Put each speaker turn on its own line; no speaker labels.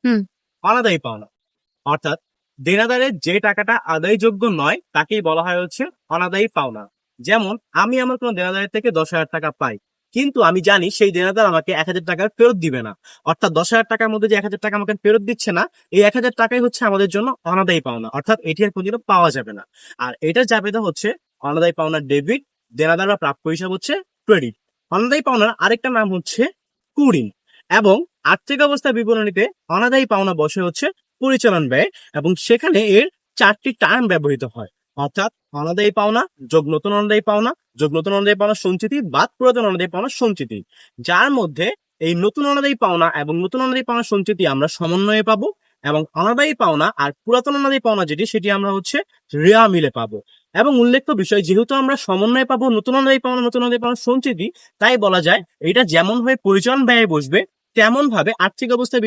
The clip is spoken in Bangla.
হুম।
অনাদায়ী পাওনা অর্থাৎ দেনাদারের যে টাকাটা আদায়যোগ্য নয় তাকেই বলা হয় হচ্ছে অনাদায়ী পাওনা। যেমন আমি আমার কোনো দেনাদারের থেকে 10,000 টাকা পাই, কিন্তু আমি জানি সেই দেনাদার আমাকে 1,000 টাকা ফেরত দিবে না। অর্থাৎ 10,000 টাকার মধ্যে যে 1,000 টাকা আমাকে ফেরত দিচ্ছে না, এই 1,000 টাকাই হচ্ছে আমাদের জন্য অনাদায়ী পাওনা, অর্থাৎ এটি আর কোনোদিনও পাওয়া যাবে না। আর এটার জাবেদা হচ্ছে অনাদায়ী পাওনার ডেবিট, দেনাদার বা প্রাপ্য হিসাব হচ্ছে ক্রেডিট। অনাদায়ী পাওনার আরেকটা নাম হচ্ছে কুঋণ। এবং আর্থিক অবস্থা বিবরণীতে অনাদায়ী পাওনা বসে হচ্ছে পরিচালন ব্যয়, এবং সেখানে এর 4টি টার্ম ব্যবহৃত হয়। অর্থাৎ অনাদায়ী পাওনা যোগ নতুন অনাদায়ী পাওনা যোগ নতুন অনাদায়ী পাওনা সঞ্চিতি বাদ পুরাতন অনাদায়ী পাওনা সঞ্চিতি, যার মধ্যে এই নতুন অনাদায়ী পাওনা এবং নতুন অনাদায়ী পাওনা সঞ্চিতি আমরা সমন্বয়ে পাবো, এবং অনাদায়ী পাওনা আর পুরাতন অনাদায়ী পাওনা যেটি সেটি আমরা হচ্ছে রেয়া মিলে পাবো। এবং উল্লেখ্য বিষয়, যেহেতু আমরা সমন্বয়ে পাবো নতুন অনাদায়ী পাওনা নতুন অনাদায়ী পাওনা সঞ্চিতি, তাই বলা যায় এটা যেমন হয়ে পরিচালন ব্যয়ে বসবে তেমন ভাবে আর্থিক অবস্থা